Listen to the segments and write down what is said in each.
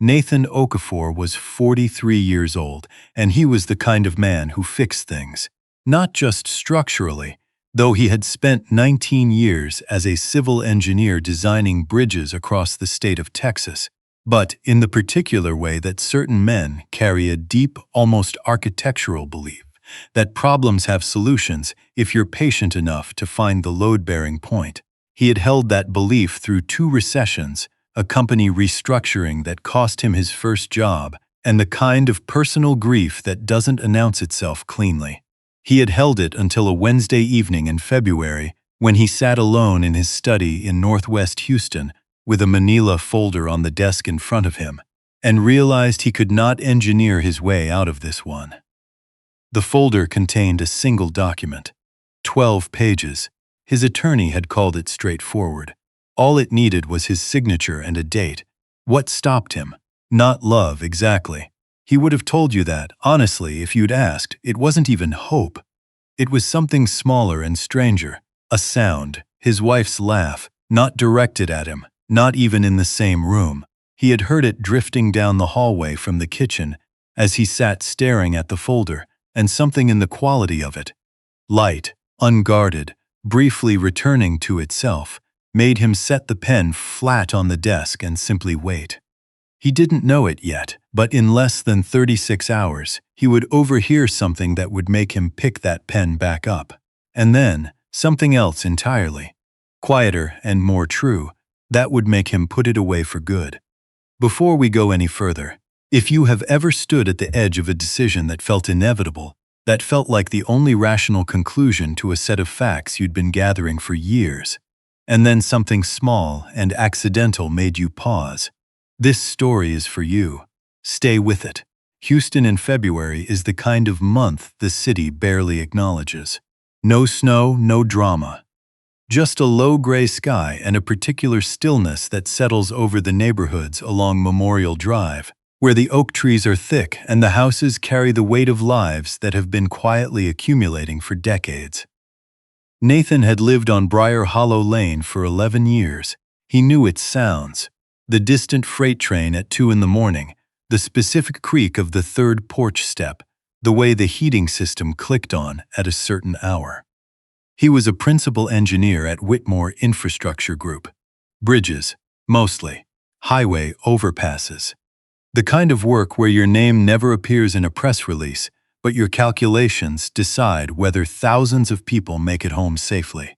Nathan Okafor was 43 years old, and he was the kind of man who fixed things. Not just structurally, though he had spent 19 years as a civil engineer designing bridges across the state of Texas, but in the particular way that certain men carry a deep, almost architectural belief that problems have solutions if you're patient enough to find the load-bearing point. He had held that belief through 2 recessions, a company restructuring that cost him his first job, and the kind of personal grief that doesn't announce itself cleanly. He had held it until a Wednesday evening in February when he sat alone in his study in Northwest Houston with a manila folder on the desk in front of him, and realized he could not engineer his way out of this one. The folder contained a single document, 12 pages. His attorney had called it straightforward. All it needed was his signature and a date. What stopped him? Not love, exactly. He would have told you that, honestly, if you'd asked. It wasn't even hope. It was something smaller and stranger. A sound, his wife's laugh, not directed at him, not even in the same room. He had heard it drifting down the hallway from the kitchen as he sat staring at the folder, and something in the quality of it, light, unguarded, briefly returning to itself, made him set the pen flat on the desk and simply wait. He didn't know it yet, but in less than 36 hours, he would overhear something that would make him pick that pen back up. And then, something else entirely, quieter and more true, that would make him put it away for good. Before we go any further, if you have ever stood at the edge of a decision that felt inevitable, that felt like the only rational conclusion to a set of facts you'd been gathering for years, and then something small and accidental made you pause, this story is for you. Stay with it. Houston in February is the kind of month the city barely acknowledges. No snow, no drama. Just a low gray sky and a particular stillness that settles over the neighborhoods along Memorial Drive, where the oak trees are thick and the houses carry the weight of lives that have been quietly accumulating for decades. Nathan had lived on Briar Hollow Lane for 11 years. He knew its sounds. The distant freight train at 2 a.m, the specific creak of the third porch step, the way the heating system clicked on at a certain hour. He was a principal engineer at Whitmore Infrastructure Group. Bridges, mostly. Highway overpasses. The kind of work where your name never appears in a press release, but your calculations decide whether thousands of people make it home safely.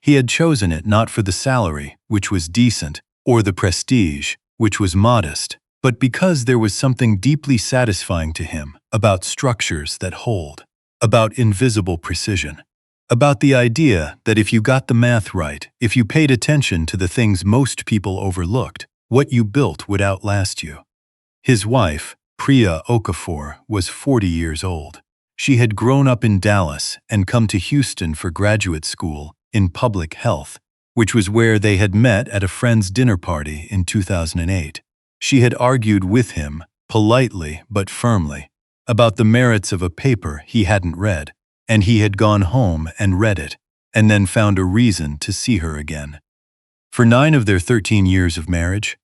He had chosen it not for the salary, which was decent, or the prestige, which was modest, but because there was something deeply satisfying to him about structures that hold, about invisible precision, about the idea that if you got the math right, if you paid attention to the things most people overlooked, what you built would outlast you. His wife, Priya Okafor, was 40 years old. She had grown up in Dallas and come to Houston for graduate school in public health, which was where they had met at a friend's dinner party in 2008. She had argued with him, politely but firmly, about the merits of a paper he hadn't read, and he had gone home and read it, and then found a reason to see her again. For 9 of their 13 years of marriage,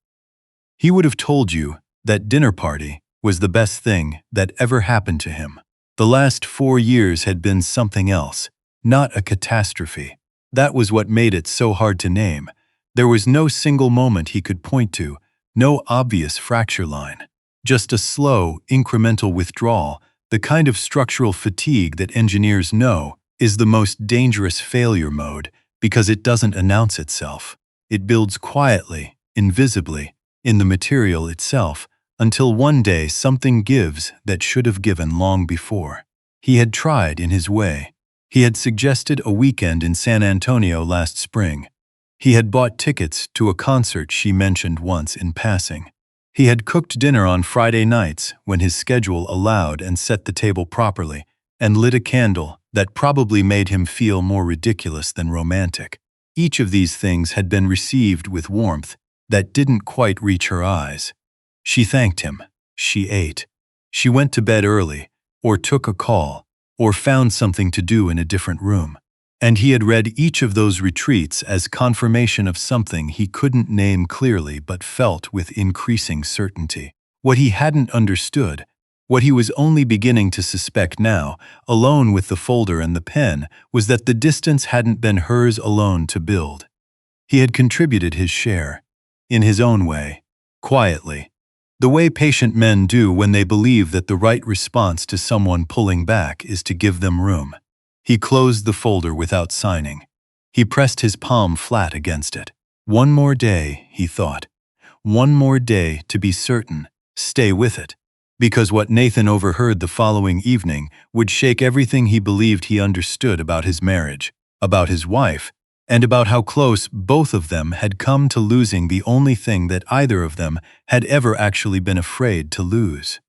he would have told you that dinner party was the best thing that ever happened to him. The last 4 years had been something else, not a catastrophe. That was what made it so hard to name. There was no single moment he could point to, no obvious fracture line. Just a slow, incremental withdrawal, the kind of structural fatigue that engineers know is the most dangerous failure mode because it doesn't announce itself. It builds quietly, invisibly, in the material itself, until one day something gives that should have given long before. He had tried in his way. He had suggested a weekend in San Antonio last spring. He had bought tickets to a concert she mentioned once in passing. He had cooked dinner on Friday nights when his schedule allowed and set the table properly, and lit a candle that probably made him feel more ridiculous than romantic. Each of these things had been received with warmth that didn't quite reach her eyes. She thanked him. She ate. She went to bed early, or took a call, or found something to do in a different room. And he had read each of those retreats as confirmation of something he couldn't name clearly but felt with increasing certainty. What he hadn't understood, what he was only beginning to suspect now, alone with the folder and the pen, was that the distance hadn't been hers alone to build. He had contributed his share, in his own way, quietly, the way patient men do when they believe that the right response to someone pulling back is to give them room. He closed the folder without signing. He pressed his palm flat against it. One more day, he thought. One more day to be certain. Stay with it. Because what Nathan overheard the following evening would shake everything he believed he understood about his marriage, about his wife, and about how close both of them had come to losing the only thing that either of them had ever actually been afraid to lose.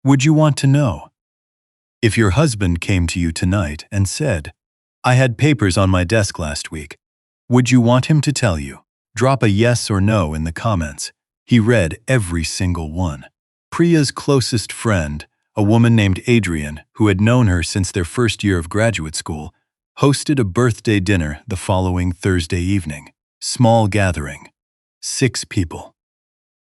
Would you want to know? If your husband came to you tonight and said, "I had papers on my desk last week," would you want him to tell you? Drop a yes or no in the comments. He read every single one. Priya's closest friend, a woman named Adrian, who had known her since their first year of graduate school, hosted a birthday dinner the following Thursday evening. Small gathering. 6 people.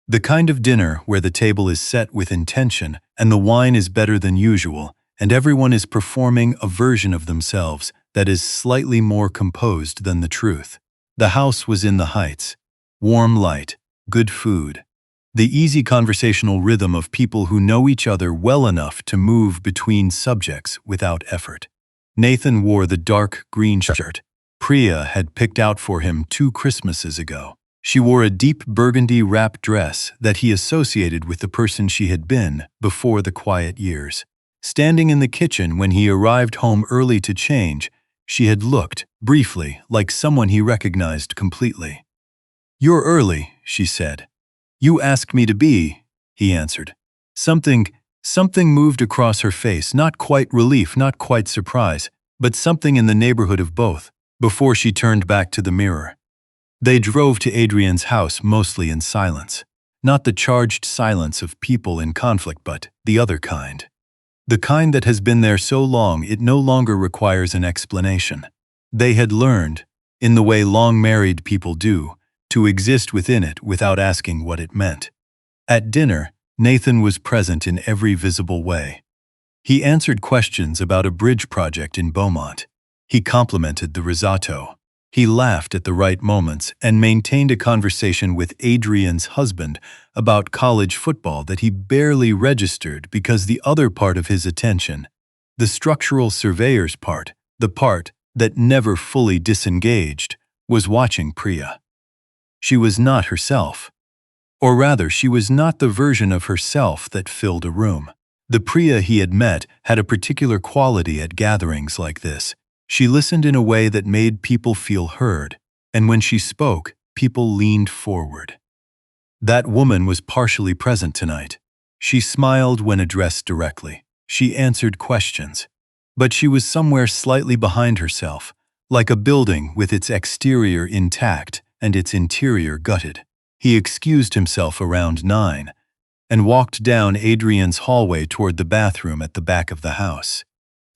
The kind of dinner where the table is set with intention and the wine is better than usual, and everyone is performing a version of themselves that is slightly more composed than the truth. The house was in the Heights. Warm light, good food. The easy conversational rhythm of people who know each other well enough to move between subjects without effort. Nathan wore the dark green shirt Priya had picked out for him 2 Christmases ago. She wore a deep burgundy wrap dress that he associated with the person she had been before the quiet years. Standing in the kitchen when he arrived home early to change, she had looked, briefly, like someone he recognized completely. "You're early," she said. "You asked me to be," he answered. Something moved across her face, not quite relief, not quite surprise, but something in the neighborhood of both, before she turned back to the mirror. They drove to Adrian's house mostly in silence. Not the charged silence of people in conflict, but the other kind. The kind that has been there so long it no longer requires an explanation. They had learned, in the way long-married people do, to exist within it without asking what it meant. At dinner, Nathan was present in every visible way. He answered questions about a bridge project in Beaumont. He complimented the risotto. He laughed at the right moments and maintained a conversation with Adrian's husband about college football that he barely registered because the other part of his attention, the structural surveyor's part, the part that never fully disengaged, was watching Priya. She was not herself. Or rather, she was not the version of herself that filled a room. The Priya he had met had a particular quality at gatherings like this. She listened in a way that made people feel heard, and when she spoke, people leaned forward. That woman was partially present tonight. She smiled when addressed directly. She answered questions. But she was somewhere slightly behind herself, like a building with its exterior intact and its interior gutted. He excused himself around 9 and walked down Adrian's hallway toward the bathroom at the back of the house.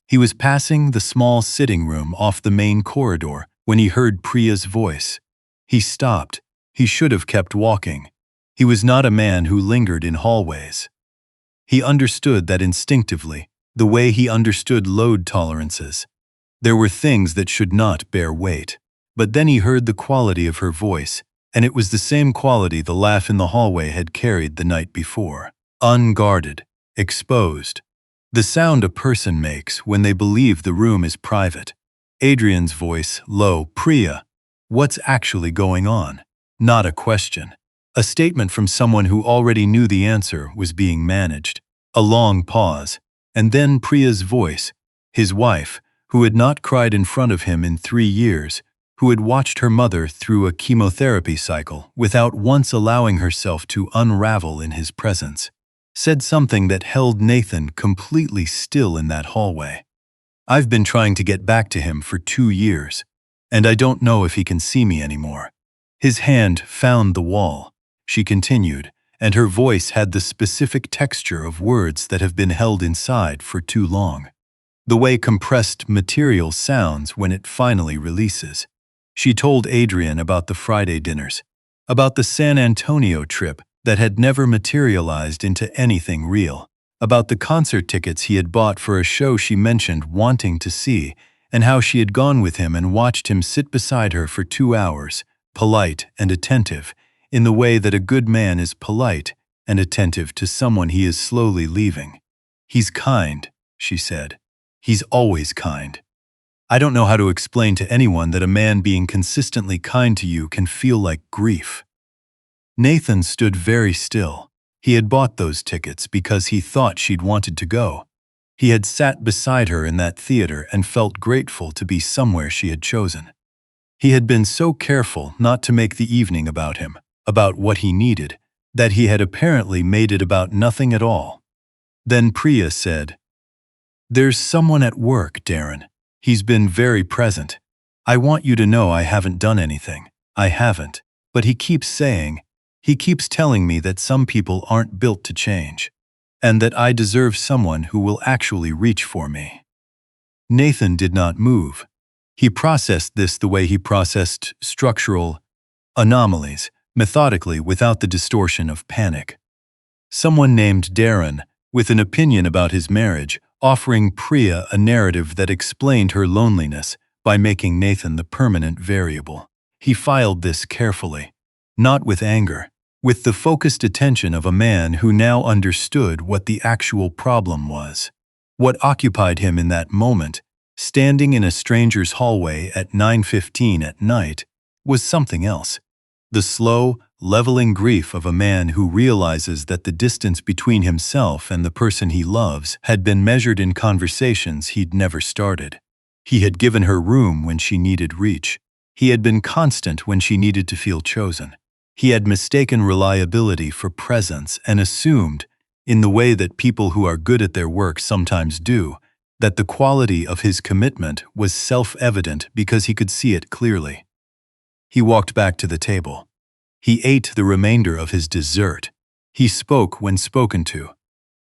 He was passing the small sitting room off the main corridor when he heard Priya's voice. He stopped. He should have kept walking. He was not a man who lingered in hallways. He understood that instinctively, the way he understood load tolerances. There were things that should not bear weight. But then he heard the quality of her voice, and it was the same quality the laugh in the hallway had carried the night before. Unguarded, exposed. The sound a person makes when they believe the room is private. Adrian's voice, low, "Priya, what's actually going on?" Not a question. A statement from someone who already knew the answer was being managed. A long pause, and then Priya's voice, his wife, who had not cried in front of him in 3 years, who had watched her mother through a chemotherapy cycle without once allowing herself to unravel in his presence, said something that held Nathan completely still in that hallway. "I've been trying to get back to him for 2 years, and I don't know if he can see me anymore." His hand found the wall, she continued, and her voice had the specific texture of words that have been held inside for too long. The way compressed material sounds when it finally releases. She told Adrian about the Friday dinners, about the San Antonio trip that had never materialized into anything real. About the concert tickets he had bought for a show she mentioned wanting to see, and how she had gone with him and watched him sit beside her for 2 hours, polite and attentive, in the way that a good man is polite and attentive to someone he is slowly leaving. "He's kind," she said. "He's always kind. I don't know how to explain to anyone that a man being consistently kind to you can feel like grief." Nathan stood very still. He had bought those tickets because he thought she'd wanted to go. He had sat beside her in that theater and felt grateful to be somewhere she had chosen. He had been so careful not to make the evening about him, about what he needed, that he had apparently made it about nothing at all. Then Priya said, "There's someone at work, Darren. He's been very present. I want you to know I haven't done anything. I haven't. But he keeps telling me that some people aren't built to change, and that I deserve someone who will actually reach for me." Nathan did not move. He processed this the way he processed structural anomalies, methodically, without the distortion of panic. Someone named Darren, with an opinion about his marriage, offering Priya a narrative that explained her loneliness by making Nathan the permanent variable. He filed this carefully, not with anger, with the focused attention of a man who now understood what the actual problem was. What occupied him in that moment, standing in a stranger's hallway at 9:15 at night, was something else. The slow, leveling grief of a man who realizes that the distance between himself and the person he loves had been measured in conversations he'd never started. He had given her room when she needed reach. He had been constant when she needed to feel chosen. He had mistaken reliability for presence and assumed, in the way that people who are good at their work sometimes do, that the quality of his commitment was self-evident because he could see it clearly. He walked back to the table. He ate the remainder of his dessert. He spoke when spoken to.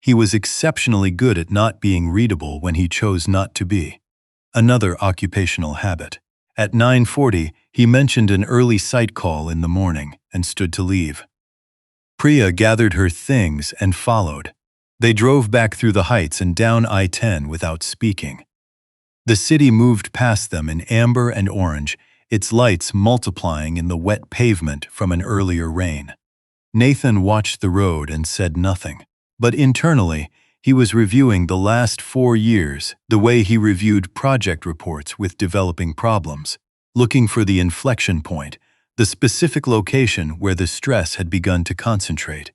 He was exceptionally good at not being readable when he chose not to be. Another occupational habit. At 9:40, he mentioned an early site call in the morning and stood to leave. Priya gathered her things and followed. They drove back through the heights and down I-10 without speaking. The city moved past them in amber and orange, its lights multiplying in the wet pavement from an earlier rain. Nathan watched the road and said nothing, but internally, he was reviewing the last 4 years the way he reviewed project reports with developing problems, looking for the inflection point, the specific location where the stress had begun to concentrate,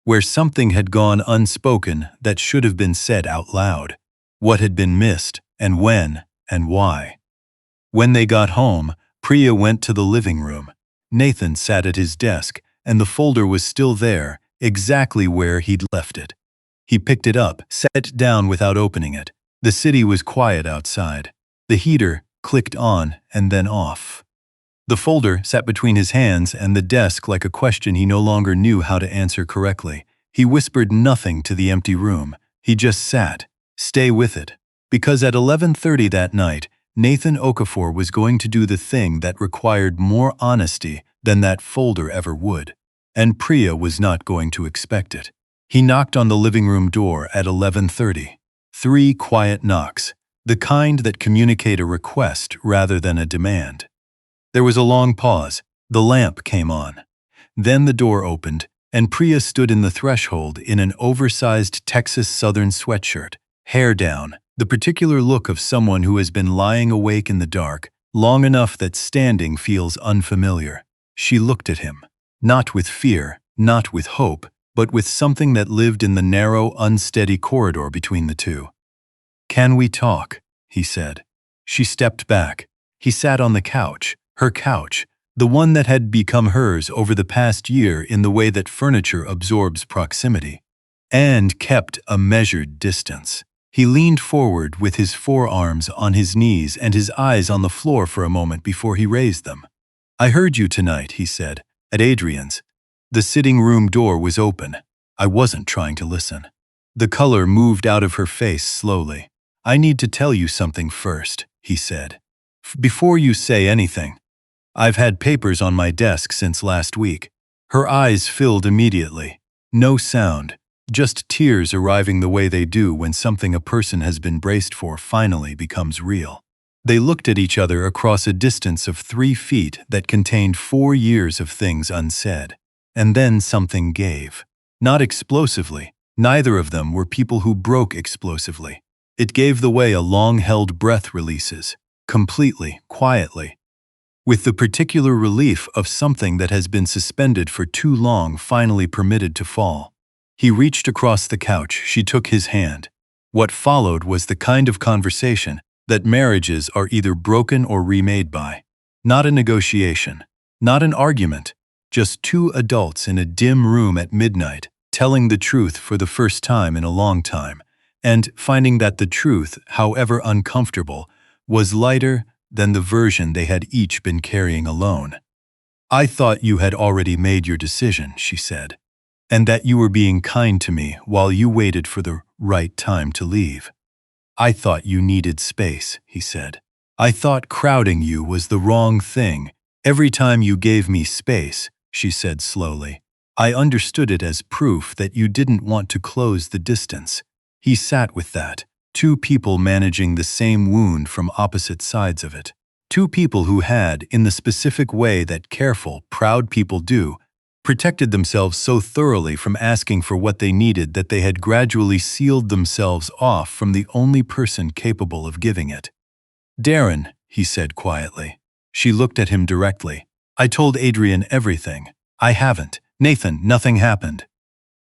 where something had gone unspoken that should have been said out loud, what had been missed, and when, and why. When they got home, Priya went to the living room. Nathan sat at his desk, and the folder was still there, exactly where he'd left it. He picked it up, set it down without opening it. The city was quiet outside. The heater clicked on and then off. The folder sat between his hands and the desk like a question he no longer knew how to answer correctly. He whispered nothing to the empty room. He just sat. Stay with it. Because at 11:30 that night, Nathan Okafor was going to do the thing that required more honesty than that folder ever would. And Priya was not going to expect it. He knocked on the living room door at 11:30. 3 quiet knocks, the kind that communicate a request rather than a demand. There was a long pause. The lamp came on. Then the door opened, and Priya stood in the threshold in an oversized Texas Southern sweatshirt, hair down, the particular look of someone who has been lying awake in the dark long enough that standing feels unfamiliar. She looked at him, not with fear, not with hope, but with something that lived in the narrow, unsteady corridor between the two. "Can we talk?" he said. She stepped back. He sat on the couch, her couch, the one that had become hers over the past year in the way that furniture absorbs proximity, and kept a measured distance. He leaned forward with his forearms on his knees and his eyes on the floor for a moment before he raised them. "I heard you tonight," he said, "at Adrian's. The sitting room door was open. I wasn't trying to listen." The color moved out of her face slowly. "I need to tell you something first," he said. "Before you say anything. I've had papers on my desk since last week. Her eyes filled immediately. No sound, just tears arriving the way they do when something a person has been braced for finally becomes real. They looked at each other across a distance of 3 feet that contained 4 years of things unsaid. And then something gave. Not explosively. Neither of them were people who broke explosively. It gave the way a long-held breath releases, completely, quietly, with the particular relief of something that has been suspended for too long finally permitted to fall. He reached across the couch. She took his hand. What followed was the kind of conversation that marriages are either broken or remade by. Not a negotiation, not an argument, just 2 adults in a dim room at midnight, telling the truth for the first time in a long time, and finding that the truth, however uncomfortable, was lighter than the version they had each been carrying alone. "I thought you had already made your decision," she said, "and that you were being kind to me while you waited for the right time to leave." "I thought you needed space," he said. "I thought crowding you was the wrong thing. Every time you gave me space," she said slowly, "I understood it as proof that you didn't want to close the distance." He sat with that. 2 people managing the same wound from opposite sides of it. 2 people who had, in the specific way that careful, proud people do, protected themselves so thoroughly from asking for what they needed that they had gradually sealed themselves off from the only person capable of giving it. "Darren," he said quietly. She looked at him directly. "I told Adrian everything." "I haven't." "Nathan, nothing happened."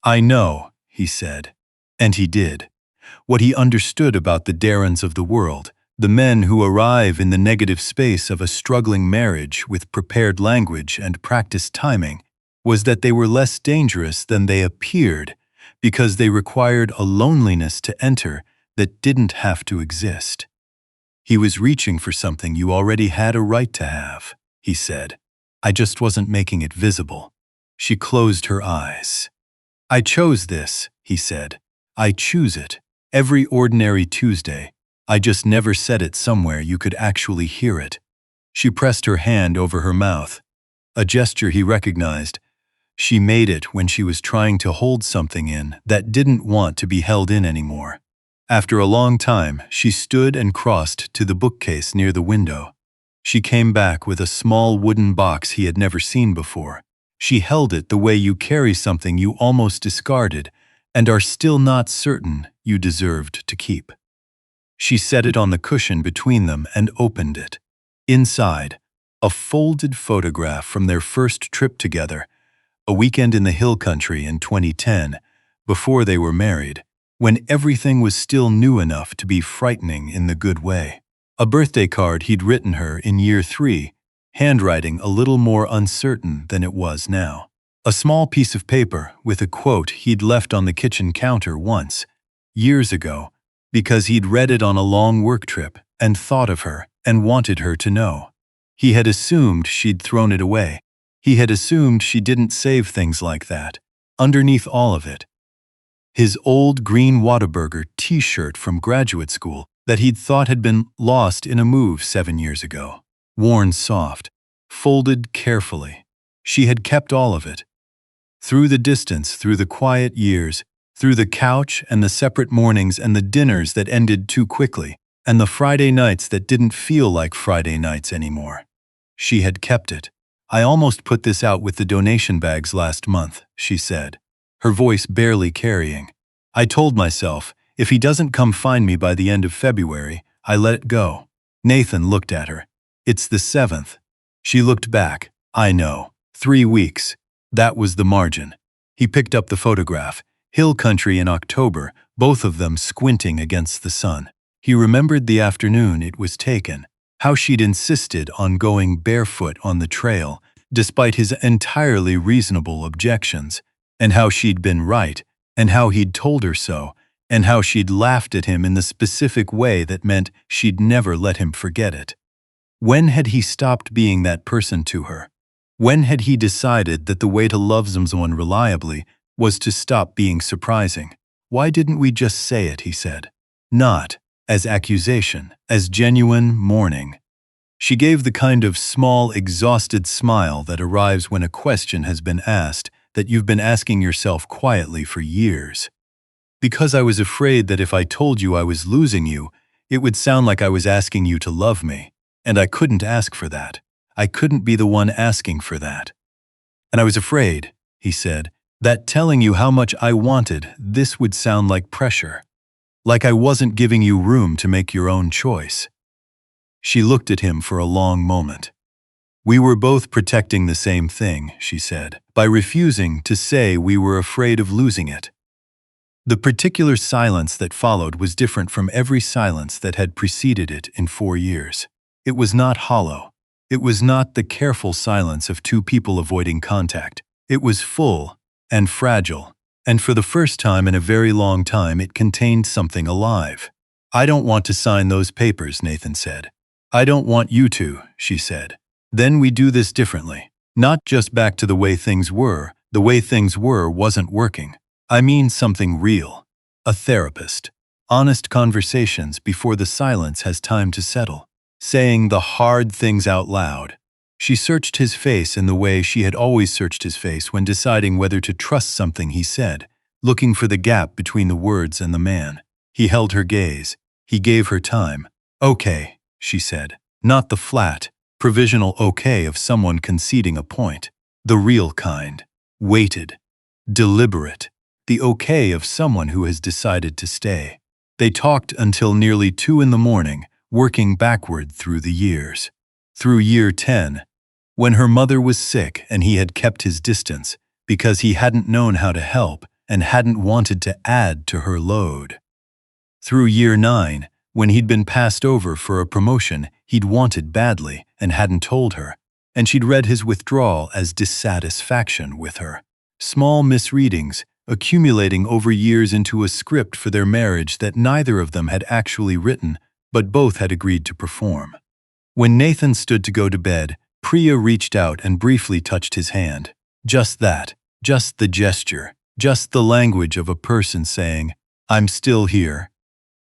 "I know," he said. And he did. What he understood about the Darrens of the world, the men who arrive in the negative space of a struggling marriage with prepared language and practiced timing, was that they were less dangerous than they appeared because they required a loneliness to enter that didn't have to exist. "He was reaching for something you already had a right to have," he said. "I just wasn't making it visible." She closed her eyes. "I chose this," he said. "I choose it. Every ordinary Tuesday. I just never said it somewhere you could actually hear it." She pressed her hand over her mouth, a gesture he recognized. She made it when she was trying to hold something in that didn't want to be held in anymore. After a long time, she stood and crossed to the bookcase near the window. She came back with a small wooden box he had never seen before. She held it the way you carry something you almost discarded and are still not certain you deserved to keep. She set it on the cushion between them and opened it. Inside, a folded photograph from their first trip together, a weekend in the hill country in 2010, before they were married, when everything was still new enough to be frightening in the good way. A birthday card he'd written her in year 3, handwriting a little more uncertain than it was now. A small piece of paper with a quote he'd left on the kitchen counter once, years ago, because he'd read it on a long work trip and thought of her and wanted her to know. He had assumed she'd thrown it away. He had assumed she didn't save things like that. Underneath all of it, his old green Whataburger t-shirt from graduate school that he'd thought had been lost in a move 7 years ago. Worn soft, folded carefully. She had kept all of it. Through the distance, through the quiet years, through the couch and the separate mornings and the dinners that ended too quickly, and the Friday nights that didn't feel like Friday nights anymore. She had kept it. "I almost put this out with the donation bags last month," she said, her voice barely carrying. "I told myself, if he doesn't come find me by the end of February, I let it go." Nathan looked at her. "It's the 7th. She looked back. "I know. 3 weeks. That was the margin." He picked up the photograph. Hill country in October, both of them squinting against the sun. He remembered the afternoon it was taken, how she'd insisted on going barefoot on the trail, despite his entirely reasonable objections, and how she'd been right, and how he'd told her so, and how she'd laughed at him in the specific way that meant she'd never let him forget it. When had he stopped being that person to her? When had he decided that the way to love someone reliably was to stop being surprising? "Why didn't we just say it?" he said. Not as accusation, as genuine mourning. She gave the kind of small, exhausted smile that arrives when a question has been asked that you've been asking yourself quietly for years. Because I was afraid that if I told you I was losing you, it would sound like I was asking you to love me, and I couldn't ask for that. I couldn't be the one asking for that. And I was afraid, he said, that telling you how much I wanted this would sound like pressure, like I wasn't giving you room to make your own choice. She looked at him for a long moment. We were both protecting the same thing, she said, by refusing to say we were afraid of losing it. The particular silence that followed was different from every silence that had preceded it in 4 years. It was not hollow. It was not the careful silence of two people avoiding contact. It was full and fragile, and for the first time in a very long time it contained something alive. I don't want to sign those papers, Nathan said. I don't want you to, she said. Then we do this differently. Not just back to the way things were. The way things were wasn't working. I mean something real. A therapist. Honest conversations before the silence has time to settle. Saying the hard things out loud. She searched his face in the way she had always searched his face when deciding whether to trust something he said, looking for the gap between the words and the man. He held her gaze. He gave her time. Okay, she said. Not the flat, provisional okay of someone conceding a point. The real kind. Weighted. Deliberate. The okay of someone who has decided to stay. They talked until nearly 2 a.m, working backward through the years. Through year 10, when her mother was sick and he had kept his distance because he hadn't known how to help and hadn't wanted to add to her load. Through year 9, when he'd been passed over for a promotion he'd wanted badly and hadn't told her, and she'd read his withdrawal as dissatisfaction with her. Small misreadings, accumulating over years into a script for their marriage that neither of them had actually written, but both had agreed to perform. When Nathan stood to go to bed, Priya reached out and briefly touched his hand. Just that, just the gesture, just the language of a person saying, "I'm still here."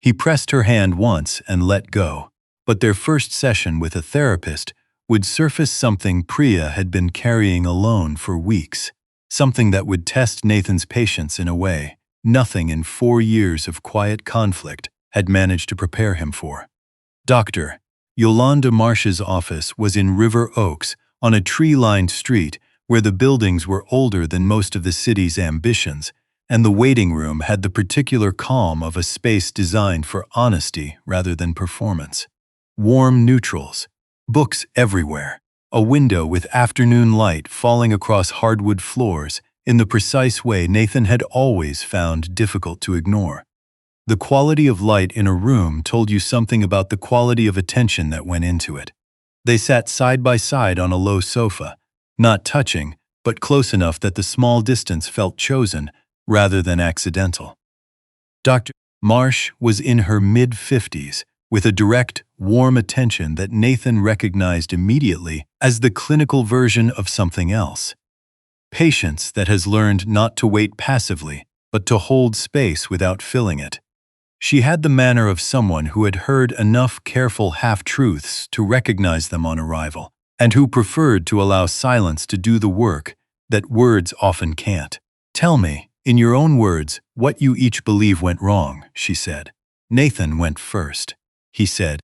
He pressed her hand once and let go, but their first session with a therapist would surface something Priya had been carrying alone for weeks. Something that would test Nathan's patience in a way nothing in 4 years of quiet conflict had managed to prepare him for. Dr. Yolanda Marsh's office was in River Oaks, on a tree-lined street where the buildings were older than most of the city's ambitions, and the waiting room had the particular calm of a space designed for honesty rather than performance. Warm neutrals, books everywhere, a window with afternoon light falling across hardwood floors in the precise way Nathan had always found difficult to ignore. The quality of light in a room told you something about the quality of attention that went into it. They sat side by side on a low sofa, not touching, but close enough that the small distance felt chosen rather than accidental. Dr. Marsh was in her mid-50s, with a direct, warm attention that Nathan recognized immediately as the clinical version of something else. Patience that has learned not to wait passively, but to hold space without filling it. She had the manner of someone who had heard enough careful half-truths to recognize them on arrival, and who preferred to allow silence to do the work that words often can't. "Tell me, in your own words, what you each believe went wrong," she said. Nathan went first. He said,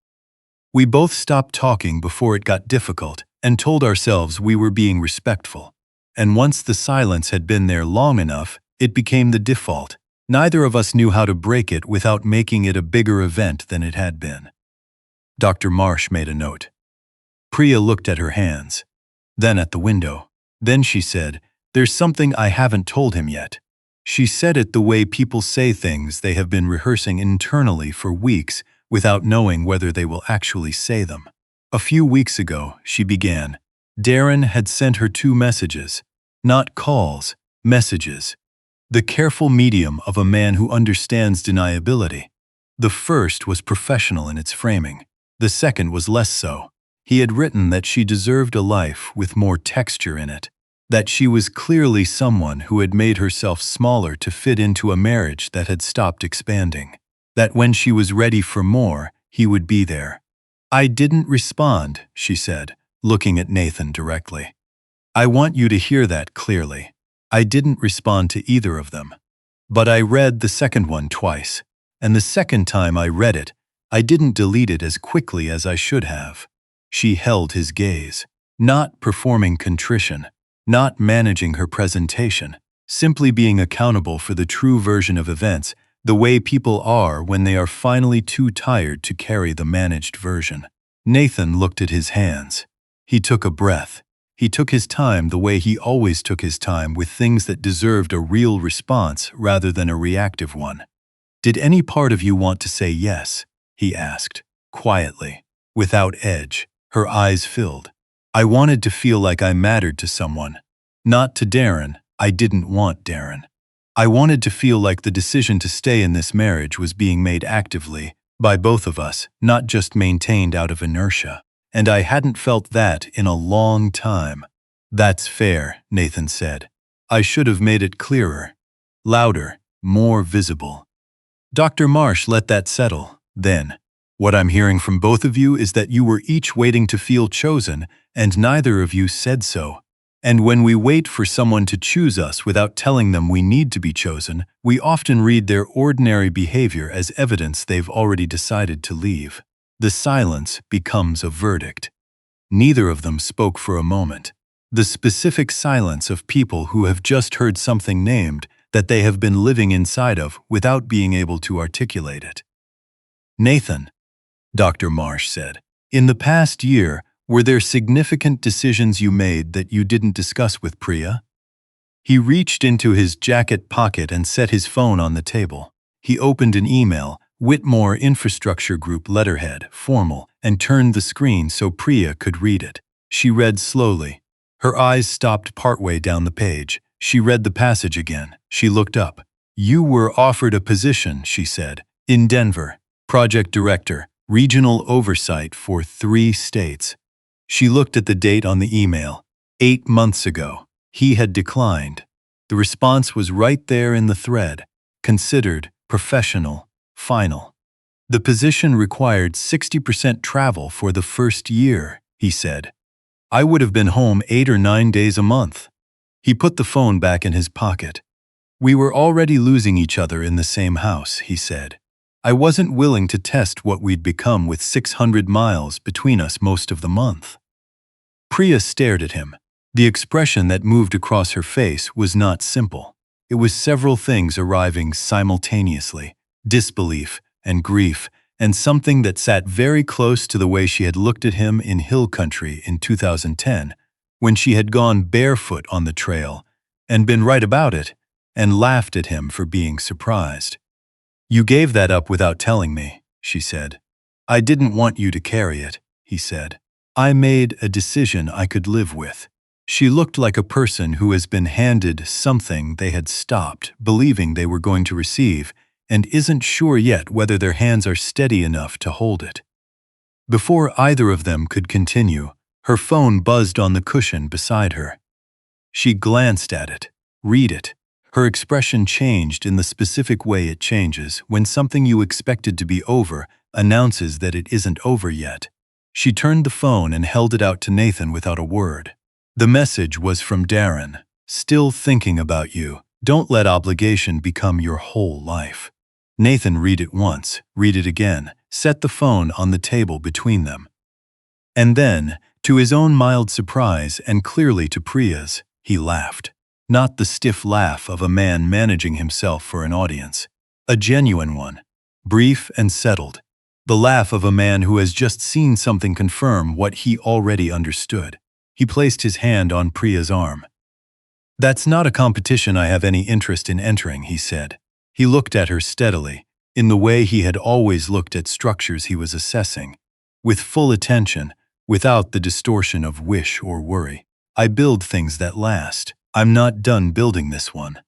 "We both stopped talking before it got difficult and told ourselves we were being respectful. And once the silence had been there long enough, it became the default. Neither of us knew how to break it without making it a bigger event than it had been." Dr. Marsh made a note. Priya looked at her hands, then at the window. Then she said, "There's something I haven't told him yet." She said it the way people say things they have been rehearsing internally for weeks without knowing whether they will actually say them. A few weeks ago, she began, Darren had sent her 2 messages. Not calls, messages. The careful medium of a man who understands deniability. The first was professional in its framing. The second was less so. He had written that she deserved a life with more texture in it. That she was clearly someone who had made herself smaller to fit into a marriage that had stopped expanding. That when she was ready for more, he would be there. I didn't respond, she said, looking at Nathan directly. I want you to hear that clearly. I didn't respond to either of them. But I read the second one twice, and the second time I read it, I didn't delete it as quickly as I should have. She held his gaze, not performing contrition, not managing her presentation, simply being accountable for the true version of events, the way people are when they are finally too tired to carry the managed version. Nathan looked at his hands. He took a breath. He took his time the way he always took his time with things that deserved a real response rather than a reactive one. Did any part of you want to say yes? He asked, quietly, without edge, her eyes filled. I wanted to feel like I mattered to someone. Not to Darren. I didn't want Darren. I wanted to feel like the decision to stay in this marriage was being made actively, by both of us, not just maintained out of inertia. And I hadn't felt that in a long time. That's fair, Nathan said. I should have made it clearer, louder, more visible. Dr. Marsh let that settle. Then, what I'm hearing from both of you is that you were each waiting to feel chosen, and neither of you said so. And when we wait for someone to choose us without telling them we need to be chosen, we often read their ordinary behavior as evidence they've already decided to leave. The silence becomes a verdict. Neither of them spoke for a moment. The specific silence of people who have just heard something named that they have been living inside of without being able to articulate it. Nathan, Dr. Marsh said, in the past year, were there significant decisions you made that you didn't discuss with Priya? He reached into his jacket pocket and set his phone on the table. He opened an email, Whitmore Infrastructure Group letterhead, formal, and turned the screen so Priya could read it. She read slowly. Her eyes stopped partway down the page. She read the passage again. She looked up. You were offered a position, she said, in Denver, project director, regional oversight for 3 states. She looked at the date on the email. 8 months ago. He had declined. The response was right there in the thread. Considered, professional, final. The position required 60% travel for the first year, he said. I would have been home 8 or 9 days a month. He put the phone back in his pocket. We were already losing each other in the same house, he said. I wasn't willing to test what we'd become with 600 miles between us most of the month. Priya stared at him. The expression that moved across her face was not simple. It was several things arriving simultaneously, disbelief and grief, and something that sat very close to the way she had looked at him in Hill Country in 2010, when she had gone barefoot on the trail, and been right about it, and laughed at him for being surprised. You gave that up without telling me, she said. I didn't want you to carry it, he said. I made a decision I could live with. She looked like a person who has been handed something they had stopped believing they were going to receive and isn't sure yet whether their hands are steady enough to hold it. Before either of them could continue, her phone buzzed on the cushion beside her. She glanced at it, read it. Her expression changed in the specific way it changes when something you expected to be over announces that it isn't over yet. She turned the phone and held it out to Nathan without a word. The message was from Darren. Still thinking about you. Don't let obligation become your whole life. Nathan read it once, read it again, set the phone on the table between them. And then, to his own mild surprise and clearly to Priya's, he laughed. Not the stiff laugh of a man managing himself for an audience. A genuine one, brief and settled. The laugh of a man who has just seen something confirm what he already understood. He placed his hand on Priya's arm. That's not a competition I have any interest in entering, he said. He looked at her steadily, in the way he had always looked at structures he was assessing, with full attention, without the distortion of wish or worry. I build things that last. I'm not done building this one.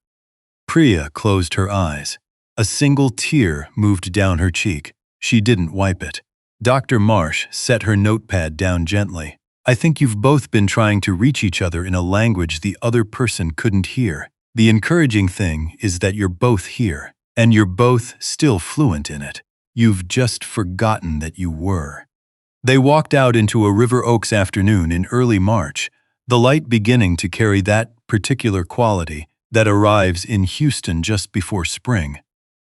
Priya closed her eyes. A single tear moved down her cheek. She didn't wipe it. Dr. Marsh set her notepad down gently. I think you've both been trying to reach each other in a language the other person couldn't hear. The encouraging thing is that you're both here, and you're both still fluent in it. You've just forgotten that you were. They walked out into a River Oaks afternoon in early March, the light beginning to carry that particular quality that arrives in Houston just before spring.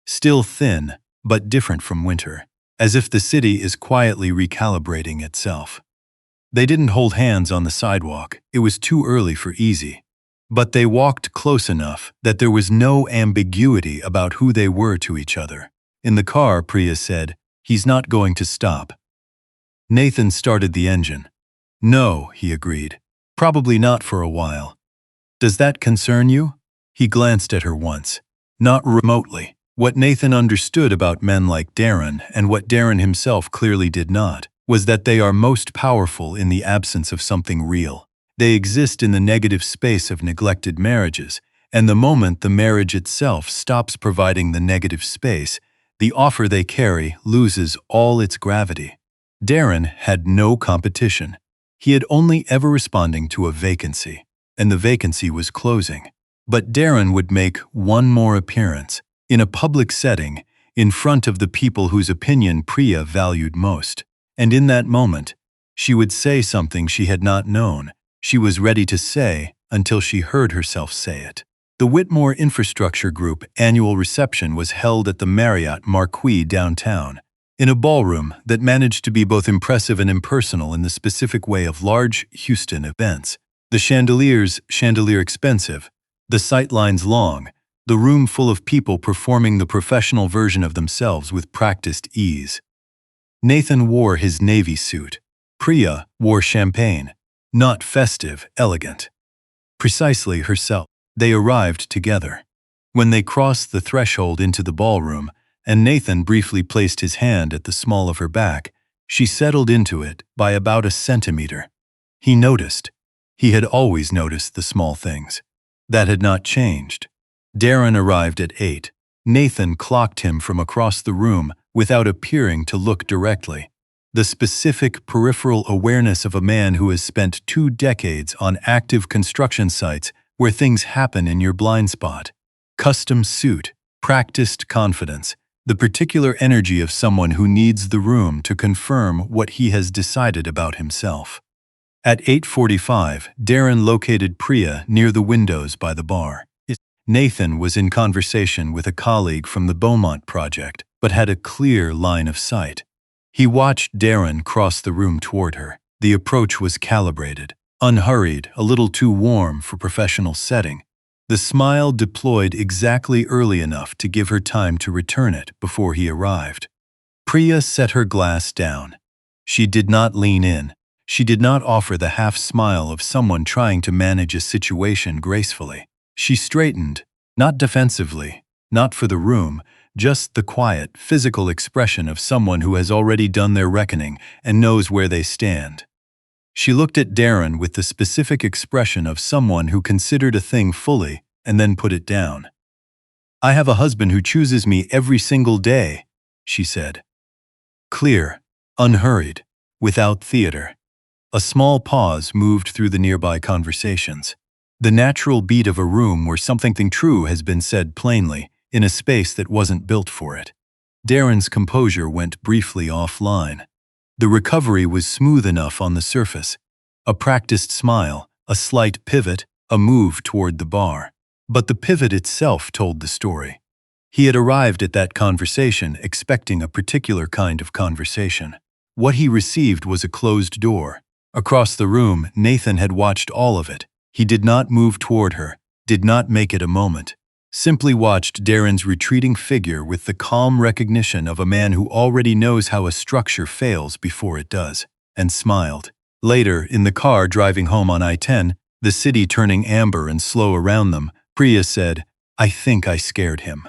Still thin, but different from winter, as if the city is quietly recalibrating itself. They didn't hold hands on the sidewalk, it was too early for easy. But they walked close enough that there was no ambiguity about who they were to each other. In the car, Priya said, "He's not going to stop." Nathan started the engine. "No," he agreed. "Probably not for a while." "Does that concern you?" He glanced at her once. Not remotely. What Nathan understood about men like Darren, and what Darren himself clearly did not, was that they are most powerful in the absence of something real. They exist in the negative space of neglected marriages, and the moment the marriage itself stops providing the negative space, the offer they carry loses all its gravity. Darren had no competition. He had only ever responding to a vacancy, and the vacancy was closing. But Darren would make one more appearance, in a public setting, in front of the people whose opinion Priya valued most. And in that moment, she would say something she had not known she was ready to say until she heard herself say it. The Whitmore Infrastructure Group annual reception was held at the Marriott Marquis downtown, in a ballroom that managed to be both impressive and impersonal in the specific way of large Houston events. The chandelier expensive, the sightlines long, the room full of people performing the professional version of themselves with practiced ease. Nathan wore his navy suit. Priya wore champagne, not festive, elegant. Precisely herself. They arrived together. When they crossed the threshold into the ballroom, and Nathan briefly placed his hand at the small of her back, she settled into it by about a centimeter. He noticed. He had always noticed the small things. That had not changed. Darren arrived at 8. Nathan clocked him from across the room without appearing to look directly. The specific peripheral awareness of a man who has spent 2 decades on active construction sites where things happen in your blind spot. Custom suit, practiced confidence, the particular energy of someone who needs the room to confirm what he has decided about himself. At 8:45, Darren located Priya near the windows by the bar. Nathan was in conversation with a colleague from the Beaumont project, but had a clear line of sight. He watched Darren cross the room toward her. The approach was calibrated, unhurried, a little too warm for professional setting. The smile deployed exactly early enough to give her time to return it before he arrived. Priya set her glass down. She did not lean in. She did not offer the half-smile of someone trying to manage a situation gracefully. She straightened, not defensively, not for the room, just the quiet, physical expression of someone who has already done their reckoning and knows where they stand. She looked at Darren with the specific expression of someone who considered a thing fully and then put it down. "I have a husband who chooses me every single day," she said. Clear, unhurried, without theater. A small pause moved through the nearby conversations. The natural beat of a room where something true has been said plainly, in a space that wasn't built for it. Darren's composure went briefly offline. The recovery was smooth enough on the surface. A practiced smile, a slight pivot, a move toward the bar. But the pivot itself told the story. He had arrived at that conversation expecting a particular kind of conversation. What he received was a closed door. Across the room, Nathan had watched all of it. He did not move toward her, did not make it a moment. Simply watched Darren's retreating figure with the calm recognition of a man who already knows how a structure fails before it does, and smiled. Later, in the car driving home on I-10, the city turning amber and slow around them, Priya said, "I think I scared him."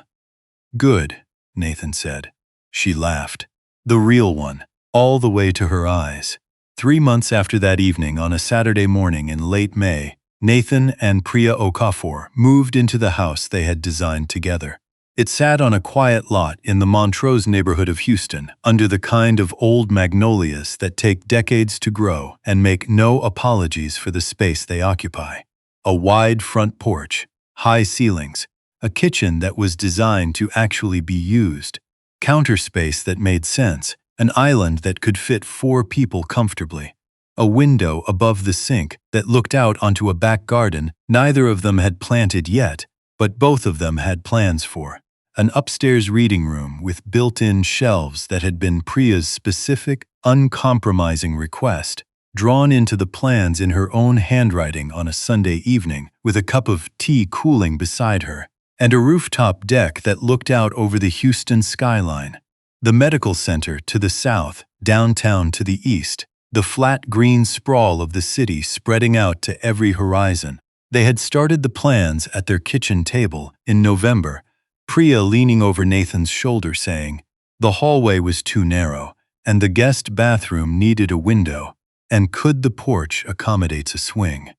"Good," Nathan said. She laughed. The real one, all the way to her eyes. 3 months after that evening on a Saturday morning in late May, Nathan and Priya Okafor moved into the house they had designed together. It sat on a quiet lot in the Montrose neighborhood of Houston, under the kind of old magnolias that take decades to grow and make no apologies for the space they occupy. A wide front porch, high ceilings, a kitchen that was designed to actually be used, counter space that made sense, an island that could fit 4 people comfortably, a window above the sink that looked out onto a back garden neither of them had planted yet, but both of them had plans for, an upstairs reading room with built-in shelves that had been Priya's specific, uncompromising request, drawn into the plans in her own handwriting on a Sunday evening with a cup of tea cooling beside her, and a rooftop deck that looked out over the Houston skyline, the medical center to the south, downtown to the east, the flat green sprawl of the city spreading out to every horizon. They had started the plans at their kitchen table in November, Priya leaning over Nathan's shoulder saying, the hallway was too narrow, and the guest bathroom needed a window, and could the porch accommodate a swing?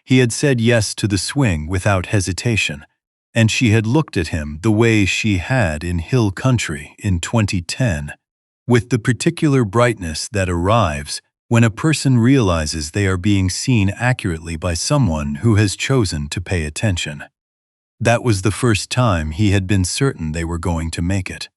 He had said yes to the swing without hesitation, and she had looked at him the way she had in Hill Country in 2010, with the particular brightness that arrives when a person realizes they are being seen accurately by someone who has chosen to pay attention. That was the first time he had been certain they were going to make it.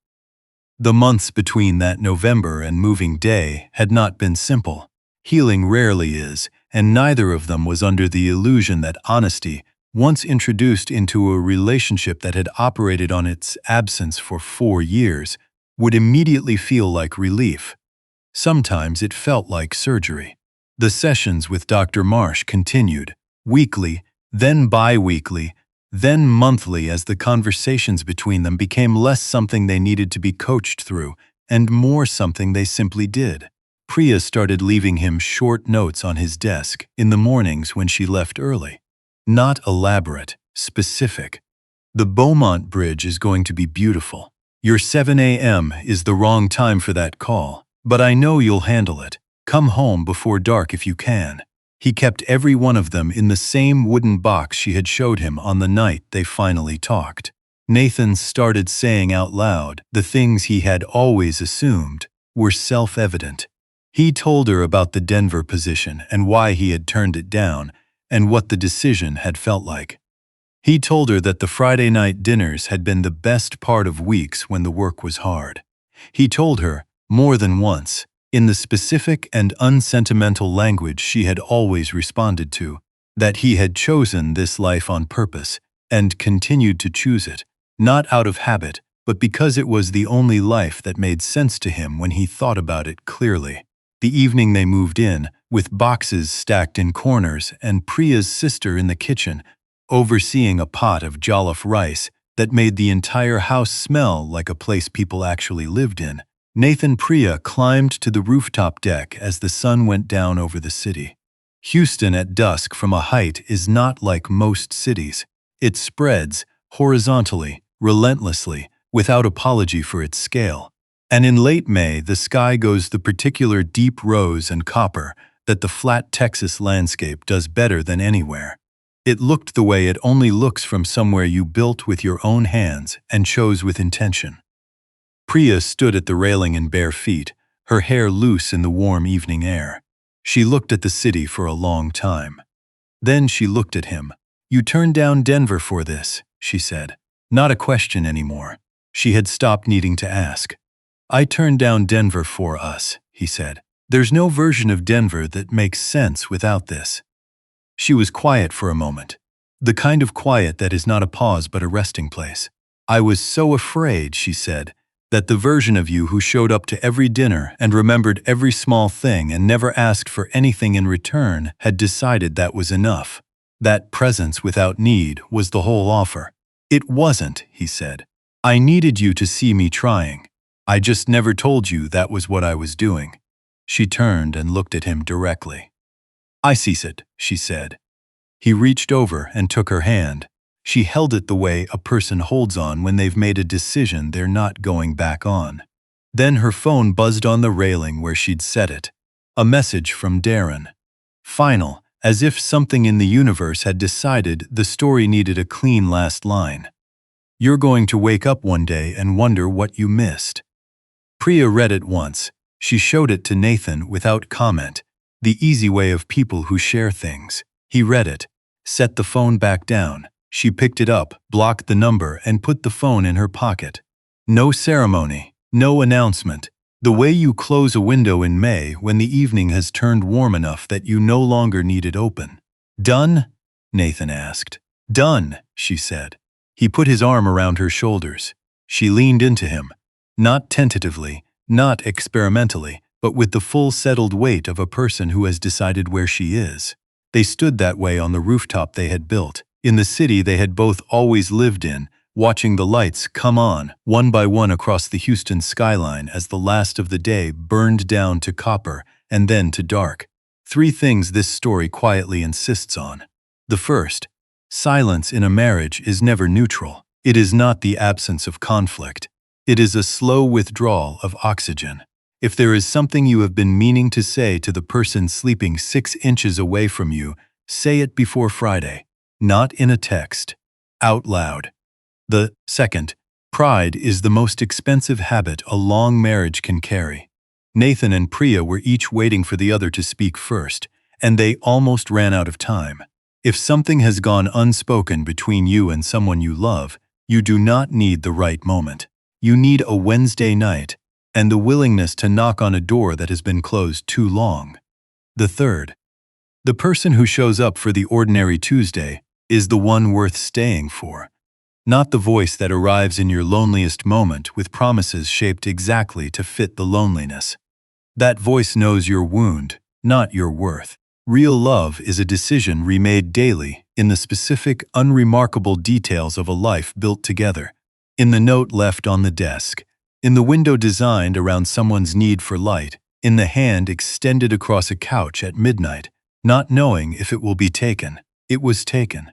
The months between that November and moving day had not been simple. Healing rarely is, and neither of them was under the illusion that honesty, once introduced into a relationship that had operated on its absence for 4 years, would immediately feel like relief. Sometimes it felt like surgery. The sessions with Dr. Marsh continued, weekly, then bi-weekly, then monthly as the conversations between them became less something they needed to be coached through and more something they simply did. Priya started leaving him short notes on his desk in the mornings when she left early. Not elaborate, specific. The Beaumont Bridge is going to be beautiful. Your 7 a.m. is the wrong time for that call, but I know you'll handle it. Come home before dark if you can. He kept every one of them in the same wooden box she had showed him on the night they finally talked. Nathan started saying out loud the things he had always assumed were self-evident. He told her about the Denver position and why he had turned it down and what the decision had felt like. He told her that the Friday night dinners had been the best part of weeks when the work was hard. He told her, more than once, in the specific and unsentimental language she had always responded to, that he had chosen this life on purpose and continued to choose it, not out of habit, but because it was the only life that made sense to him when he thought about it clearly. The evening they moved in, with boxes stacked in corners and Priya's sister in the kitchen, overseeing a pot of jollof rice that made the entire house smell like a place people actually lived in, Nathan Priya climbed to the rooftop deck as the sun went down over the city. Houston at dusk from a height is not like most cities. It spreads, horizontally, relentlessly, without apology for its scale. And in late May, the sky goes the particular deep rose and copper that the flat Texas landscape does better than anywhere. It looked the way it only looks from somewhere you built with your own hands and chose with intention. Priya stood at the railing in bare feet, her hair loose in the warm evening air. She looked at the city for a long time. Then she looked at him. You turned down Denver for this, she said. Not a question anymore. She had stopped needing to ask. I turned down Denver for us, he said. There's no version of Denver that makes sense without this. She was quiet for a moment. The kind of quiet that is not a pause but a resting place. I was so afraid, she said, that the version of you who showed up to every dinner and remembered every small thing and never asked for anything in return had decided that was enough. That presence without need was the whole offer. It wasn't, he said. I needed you to see me trying. I just never told you that was what I was doing. She turned and looked at him directly. I sees it, she said. He reached over and took her hand. She held it the way a person holds on when they've made a decision they're not going back on. Then her phone buzzed on the railing where she'd set it. A message from Darren. Final, as if something in the universe had decided the story needed a clean last line. You're going to wake up one day and wonder what you missed. Priya read it once. She showed it to Nathan without comment, the easy way of people who share things. He read it, set the phone back down. She picked it up, blocked the number, and put the phone in her pocket. No ceremony, no announcement, The way you close a window in May when the evening has turned warm enough that you no longer need it open. Done? Nathan asked. Done, she said. He put his arm around her shoulders. She leaned into him, not tentatively, not experimentally, but with the full settled weight of a person who has decided where she is. They stood that way on the rooftop they had built, in the city they had both always lived in, watching the lights come on, one by one across the Houston skyline as the last of the day burned down to copper and then to dark. Three things this story quietly insists on. The first, silence in a marriage is never neutral. It is not the absence of conflict. It is a slow withdrawal of oxygen. If there is something you have been meaning to say to the person sleeping 6 inches away from you, say it before Friday, not in a text, out loud. The second, pride is the most expensive habit a long marriage can carry. Nathan and Priya were each waiting for the other to speak first, and they almost ran out of time. If something has gone unspoken between you and someone you love, you do not need the right moment. You need a Wednesday night, and the willingness to knock on a door that has been closed too long. The third, the person who shows up for the ordinary Tuesday is the one worth staying for. Not the voice that arrives in your loneliest moment with promises shaped exactly to fit the loneliness. That voice knows your wound, not your worth. Real love is a decision remade daily in the specific, unremarkable details of a life built together. In the note left on the desk, in the window designed around someone's need for light, in the hand extended across a couch at midnight, not knowing if it will be taken. It was taken.